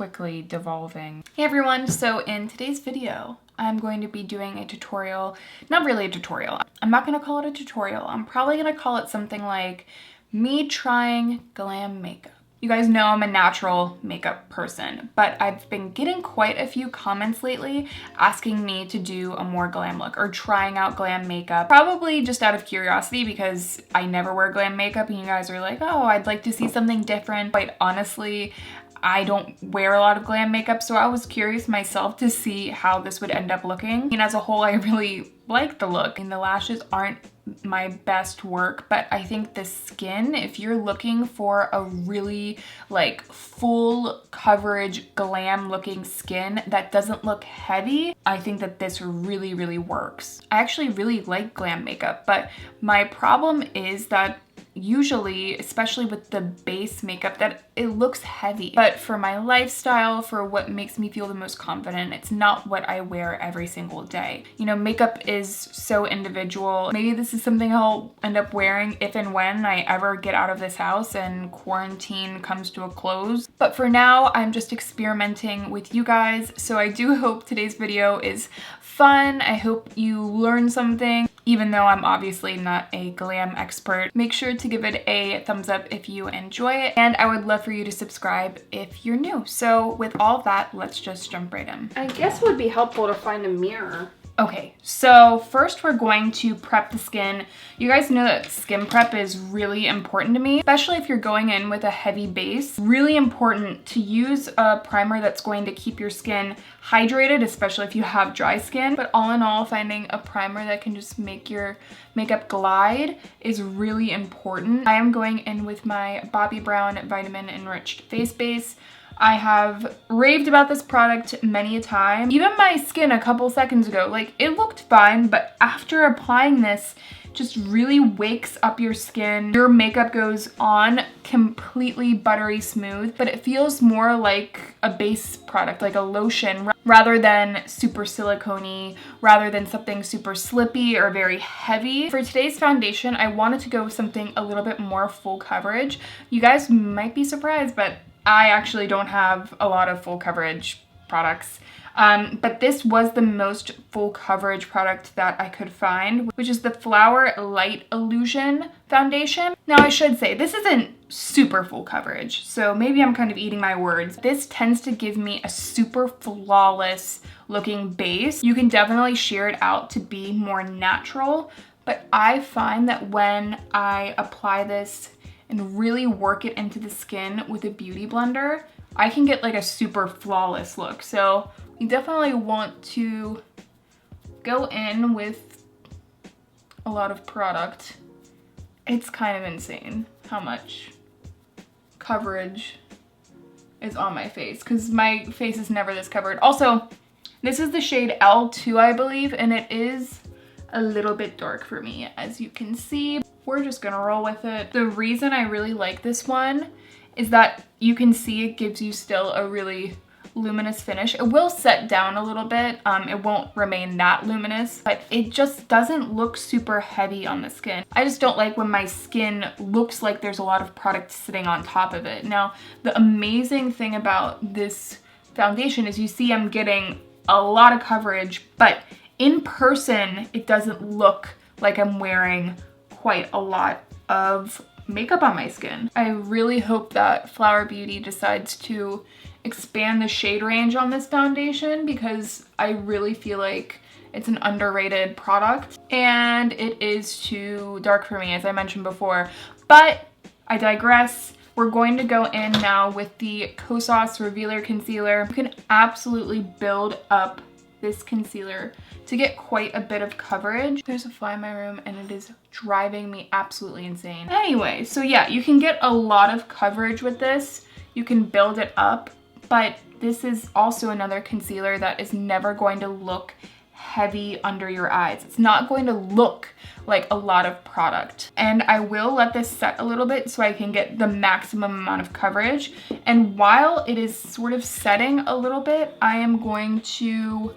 quickly devolving. Hey everyone, so in today's video, I'm going to be doing a tutorial, not really a tutorial. I'm not gonna call it a tutorial. I'm probably gonna call it something like me trying glam makeup. You guys know I'm a natural makeup person, but I've been getting quite a few comments lately asking me to do a more glam look or trying out glam makeup. Probably just out of curiosity because I never wear glam makeup and you guys are like, oh, I'd like to see something different. Quite honestly, I don't wear a lot of glam makeup, so I was curious myself to see how this would end up looking. And as a whole, I really like the look. And the lashes aren't my best work, but I think the skin, if you're looking for a really like full coverage glam looking skin that doesn't look heavy, I think that this really works. I actually really like glam makeup, but my problem is that usually, especially with the base makeup, that it looks heavy. But for my lifestyle, for what makes me feel the most confident, it's not what I wear every single day. You know, makeup is so individual. Maybe this is something I'll end up wearing if and when I ever get out of this house and quarantine comes to a close. But for now, I'm just experimenting with you guys. So I do hope today's video is fun. I hope you learn something. Even though I'm obviously not a glam expert, make sure to give it a thumbs up if you enjoy it. And I would love for you to subscribe if you're new. So with all that, let's just jump right in. I guess it would be helpful to find a mirror. Okay, so first we're going to prep the skin. You guys know that skin prep is really important to me, especially if you're going in with a heavy base. Really important to use a primer that's going to keep your skin hydrated, especially if you have dry skin. But all in all, finding a primer that can just make your makeup glide is really important. I am going in with my Bobbi Brown Vitamin Enriched Face Base. I have raved about this product many a time. Even my skin a couple seconds ago, like it looked fine, but after applying this, just really wakes up your skin. Your makeup goes on completely buttery smooth, but it feels more like a base product, like a lotion, rather than super silicone-y, rather than something super slippy or very heavy. For today's foundation, I wanted to go with something a little bit more full coverage. You guys might be surprised, but I actually don't have a lot of full coverage products. But this was the most full coverage product that I could find, which is the Flower Light Illusion foundation. Now I should say, this isn't super full coverage, so maybe I'm kind of eating my words. This tends to give me a super flawless looking base. You can definitely sheer it out to be more natural, but I find that when I apply this and really work it into the skin with a beauty blender, I can get like a super flawless look. So you definitely want to go in with a lot of product. It's kind of insane how much coverage is on my face because my face is never this covered. Also, this is the shade L2, I believe, and it is a little bit dark for me, as you can see. We're just gonna roll with it. The reason I really like this one is that you can see it gives you still a really luminous finish. It will set down a little bit. It won't remain that luminous, but it just doesn't look super heavy on the skin. I just don't like when my skin looks like there's a lot of product sitting on top of it. Now, the amazing thing about this foundation is you see I'm getting a lot of coverage, but in person, it doesn't look like I'm wearing quite a lot of makeup on my skin. I really hope that Flower Beauty decides to expand the shade range on this foundation because I really feel like it's an underrated product and it is too dark for me, as I mentioned before. But I digress. We're going to go in now with the Kosas Revealer Concealer. You can absolutely build up this concealer to get quite a bit of coverage. There's a fly in my room and it is driving me absolutely insane. Anyway, so yeah, you can get a lot of coverage with this. You can build it up, but this is also another concealer that is never going to look heavy under your eyes. It's not going to look like a lot of product. And I will let this set a little bit so I can get the maximum amount of coverage. And while it is sort of setting a little bit, I am going to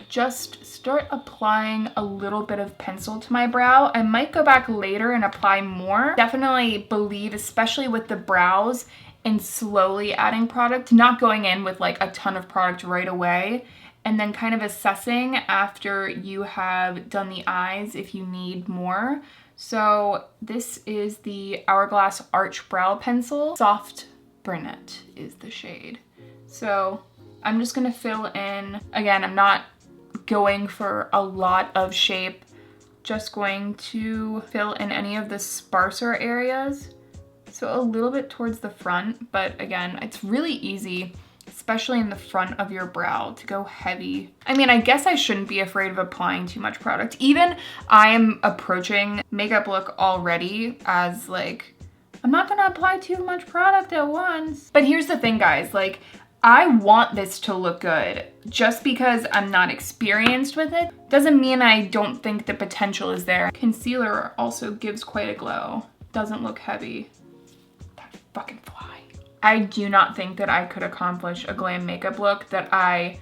just start applying a little bit of pencil to my brow. I might go back later and apply more. Definitely believe, especially with the brows, and slowly adding product, not going in with like a ton of product right away, and then kind of assessing after you have done the eyes if you need more. So this is the Hourglass Arch Brow Pencil. Soft Brunette is the shade. So I'm just gonna fill in, again, I'm not going for a lot of shape, just going to fill in any of the sparser areas. So a little bit towards the front, but again, it's really easy, especially in the front of your brow, to go heavy. I mean, I guess I shouldn't be afraid of applying too much product. Even I am approaching makeup look already as like, I'm not gonna apply too much product at once. But here's the thing, guys, like, I want this to look good. Just because I'm not experienced with it doesn't mean I don't think the potential is there. Concealer also gives quite a glow. Doesn't look heavy. That fucking fly. I do not think that I could accomplish a glam makeup look that I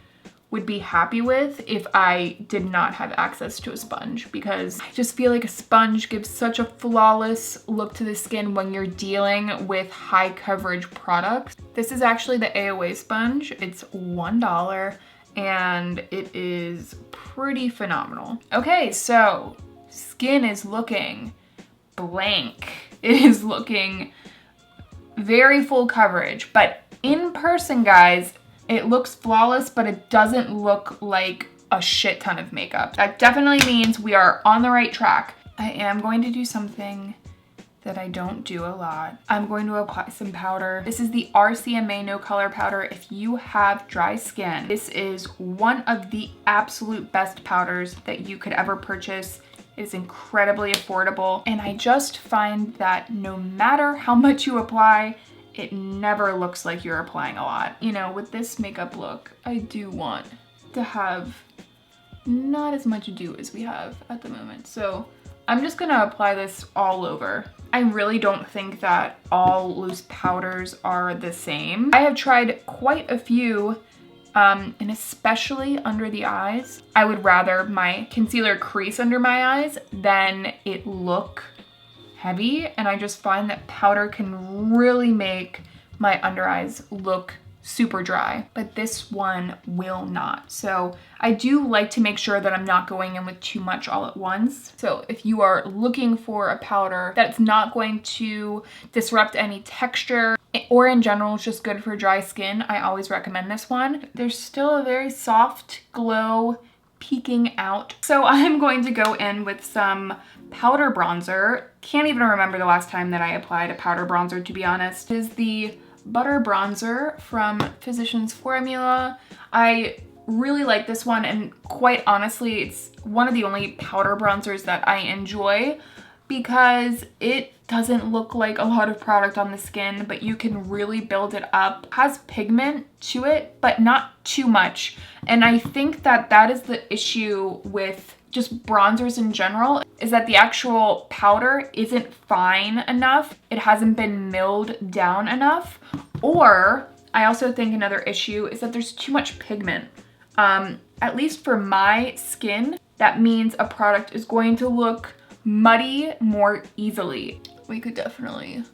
would be happy with if I did not have access to a sponge, because I just feel like a sponge gives such a flawless look to the skin when you're dealing with high coverage products. This is actually the AOA sponge. It's $1 and it is pretty phenomenal. Okay, so skin is looking blank. It is looking very full coverage, but in person, guys, it looks flawless, but it doesn't look like a shit ton of makeup. That definitely means we are on the right track. I am going to do something that I don't do a lot. I'm going to apply some powder. This is the RCMA No Color Powder. If you have dry skin, this is one of the absolute best powders that you could ever purchase. It is incredibly affordable, and I just find that no matter how much you apply, it never looks like you're applying a lot. You know, with this makeup look, I do want to have not as much ado as we have at the moment. So I'm just gonna apply this all over. I really don't think that all loose powders are the same. I have tried quite a few, and especially under the eyes. I would rather my concealer crease under my eyes than it look heavy, and I just find that powder can really make my under eyes look super dry, but this one will not. So I do like to make sure that I'm not going in with too much all at once. So if you are looking for a powder that's not going to disrupt any texture, or in general, it's just good for dry skin, I always recommend this one. There's still a very soft glow peeking out. So I'm going to go in with some powder bronzer. Can't even remember the last time that I applied a powder bronzer, to be honest. This is the Butter Bronzer from Physicians Formula. I really like this one, and quite honestly, it's one of the only powder bronzers that I enjoy because it doesn't look like a lot of product on the skin, but you can really build it up. It has pigment to it, but not too much. And I think that that is the issue with just bronzers in general, is that the actual powder isn't fine enough. It hasn't been milled down enough. Or I also think another issue is that there's too much pigment. At least for my skin, that means a product is going to look muddy more easily. We could definitely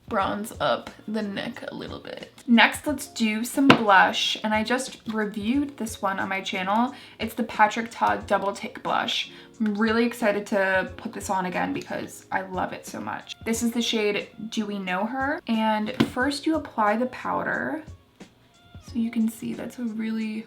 bronze up the neck a little bit. Next, let's do some blush, and I just reviewed this one on my channel. It's the Patrick Ta Double Take Blush. I'm really excited to put this on again because I love it so much. This is the shade Do We Know Her? And first you apply the powder. So you can see that's a really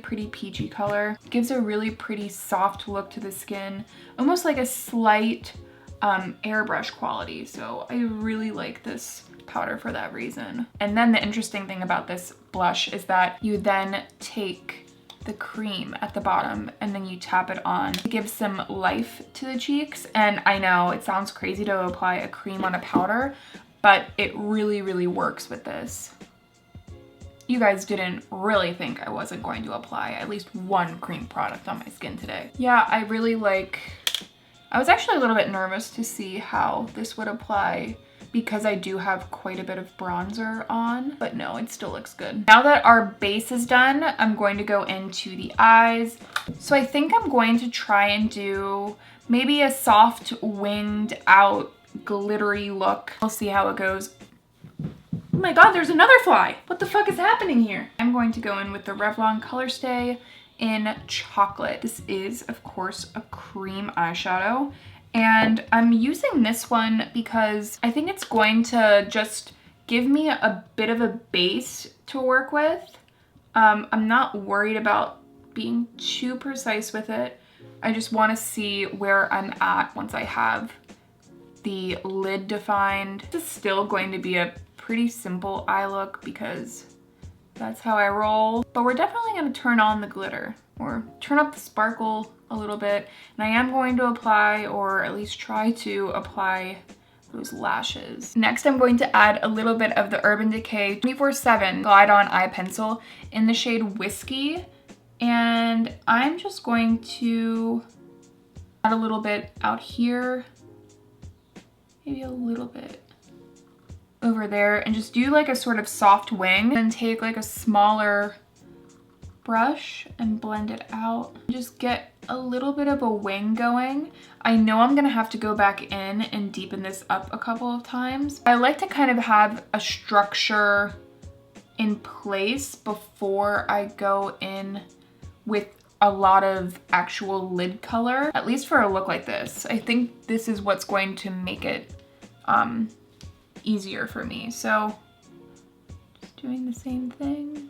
pretty peachy color. It gives a really pretty soft look to the skin, almost like a slight airbrush quality. So I really like this powder for that reason. And then the interesting thing about this blush is that you then take the cream at the bottom and then you tap it on. It gives some life to the cheeks. And I know it sounds crazy to apply a cream on a powder, but it really works with this. You guys didn't really think I wasn't going to apply at least one cream product on my skin today. Yeah, I really like, I was actually a little bit nervous to see how this would apply because I do have quite a bit of bronzer on, but no, it still looks good. Now that our base is done, I'm going to go into the eyes. So I think I'm going to try and do maybe a soft winged out glittery look. We'll see how it goes. my god, there's another fly. What the fuck is happening here? I'm going to go in with the Revlon Colorstay in Chocolate. This is, of course, a cream eyeshadow. And I'm using this one because I think it's going to just give me a bit of a base to work with. I'm not worried about being too precise with it. I just want to see where I'm at once I have the lid defined. This is still going to be a pretty simple eye look because that's how I roll. But we're definitely going to turn on the glitter or turn up the sparkle a little bit. And I am going to apply, or at least try to apply, those lashes. Next, I'm going to add a little bit of the Urban Decay 24/7 Glide On Eye Pencil in the shade Whiskey. And I'm just going to add a little bit out here, maybe a little bit over there, and just do like a sort of soft wing. Then take like a smaller brush and blend it out. Just get a little bit of a wing going. I know I'm gonna have to go back in and deepen this up a couple of times. I like to kind of have a structure in place before I go in with a lot of actual lid color, at least for a look like this. I think this is what's going to make it easier for me. So just doing the same thing.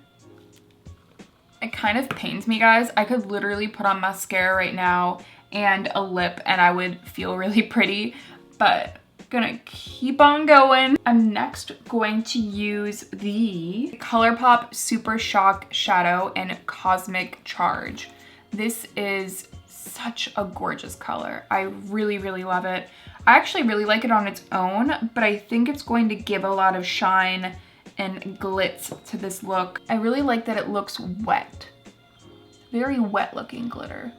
It kind of pains me, guys. I could literally put on mascara right now and a lip and I would feel really pretty, but I'm gonna keep on going. I'm next going to use the ColourPop Super Shock Shadow in Cosmic Charge. This is such a gorgeous color. I really, really love it. I actually really like it on its own, but I think it's going to give a lot of shine and glitz to this look. I really like that it looks wet. Very wet looking glitter.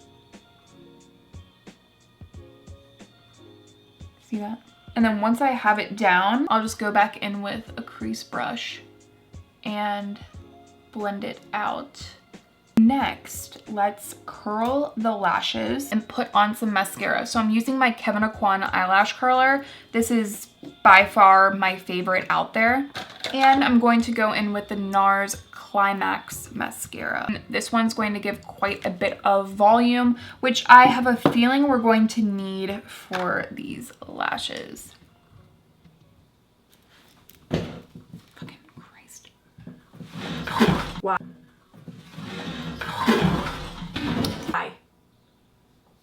See that? And then once I have it down, I'll just go back in with a crease brush and blend it out. Next, let's curl the lashes and put on some mascara. So I'm using my Kevyn eyelash curler. This is by far my favorite out there. And I'm going to go in with the NARS Climax mascara. And this one's going to give quite a bit of volume, which I have a feeling we're going to need for these lashes. Fucking Christ. Wow.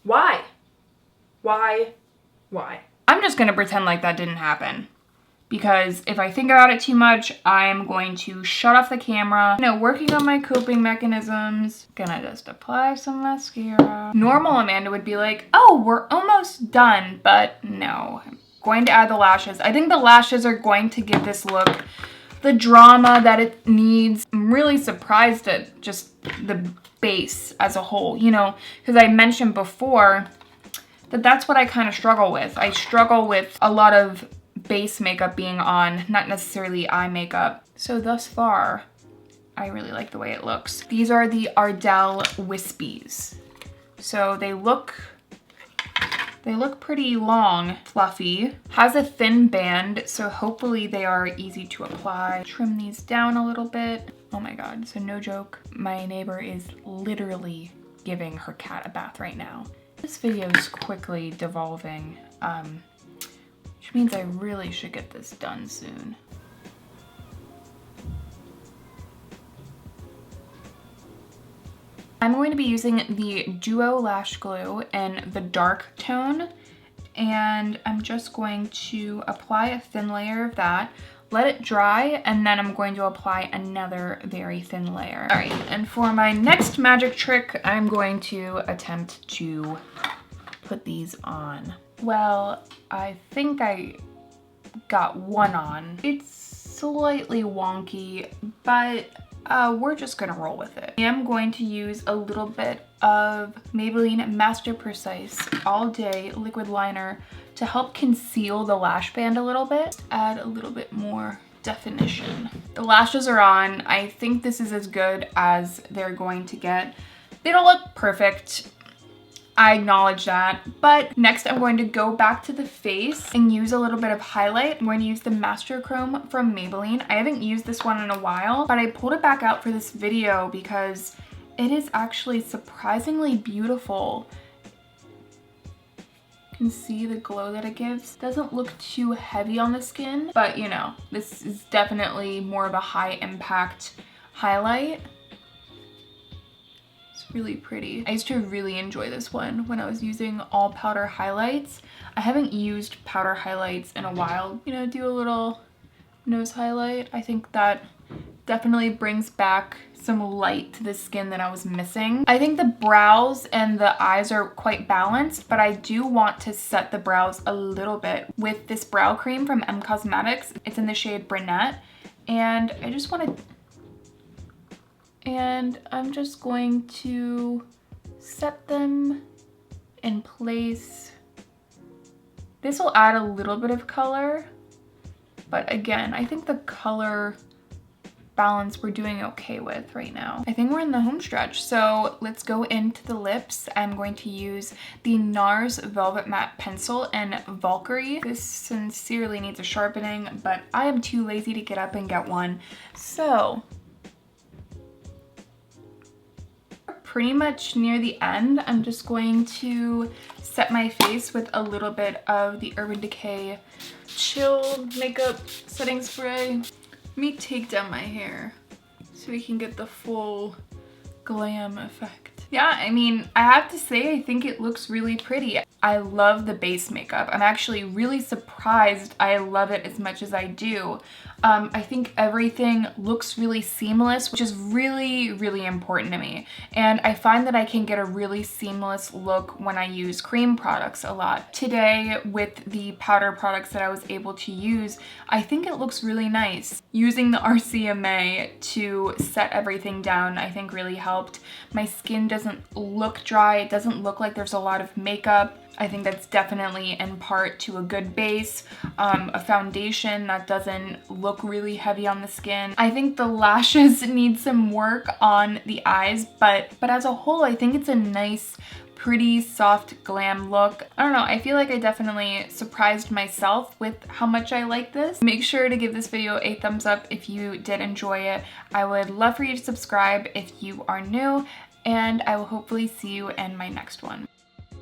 Why? Why? I'm just gonna pretend like that didn't happen, because if I think about it too much, I'm going to shut off the camera. You know, working on my coping mechanisms. Gonna just apply some mascara. Normal Amanda would be like, oh, we're almost done, but no. I'm going to add the lashes. I think the lashes are going to give this look the drama that it needs. I'm really surprised at just the base as a whole, you know, because I mentioned before that that's what I kind of struggle with. I struggle with a lot of base makeup being on, not necessarily eye makeup. So thus far, I really like the way it looks. These are the Ardell Wispies. So they look pretty long, fluffy. Has a thin band, so hopefully they are easy to apply. Trim these down a little bit. Oh my God, so no joke, my neighbor is literally giving her cat a bath right now. This video is quickly devolving, which means I really should get this done soon. I'm going to be using the Duo Lash Glue in the dark tone, and I'm just going to apply a thin layer of that, let it dry, and then I'm going to apply another very thin layer. All right, and for my next magic trick, I'm going to attempt to put these on. Well, I think I got one on. It's slightly wonky, but we're just gonna roll with it. I am going to use a little bit of Maybelline Master Precise All Day Liquid Liner to help conceal the lash band a little bit. Add a little bit more definition. The lashes are on. I think this is as good as they're going to get. They don't look perfect. I acknowledge that. But next I'm going to go back to the face and use a little bit of highlight. I'm going to use the Master Chrome from Maybelline. I haven't used this one in a while, but I pulled it back out for this video because it is actually surprisingly beautiful. You can see the glow that it gives. Doesn't look too heavy on the skin, but you know, this is definitely more of a high impact highlight. It's really pretty. I used to really enjoy this one when I was using all powder highlights. I haven't used powder highlights in a while. You know, do a little nose highlight. I think that definitely brings back some light to the skin that I was missing. I think the brows and the eyes are quite balanced, but I do want to set the brows a little bit with this brow cream from M Cosmetics. It's in the shade Brunette, and I just want to, and I'm just going to set them in place. This will add a little bit of color, but again, I think the color balance we're doing okay with right now. I think we're in the home stretch, so let's go into the lips. I'm going to use the NARS Velvet Matte Pencil in Valkyrie. This sincerely needs a sharpening, but I am too lazy to get up and get one. So pretty much near the end, I'm just going to set my face with a little bit of the Urban Decay Chill Makeup Setting Spray. Let me take down my hair so we can get the full glam effect. Yeah, I mean, I have to say, I think it looks really pretty. I love the base makeup. I'm actually really surprised I love it as much as I do. I think everything looks really seamless, which is really, really important to me. And I find that I can get a really seamless look when I use cream products a lot. Today, with the powder products that I was able to use, I think it looks really nice. Using the RCMA to set everything down, I think really helped. My skin doesn't look dry. It doesn't look like there's a lot of makeup. I think that's definitely in part to a good base, a foundation that doesn't look really heavy on the skin. I think the lashes need some work on the eyes, but as a whole, I think it's a nice, pretty soft glam look. I don't know, I feel like I definitely surprised myself with how much I like this. Make sure to give this video a thumbs up if you did enjoy it. I would love for you to subscribe if you are new, and I will hopefully see you in my next one.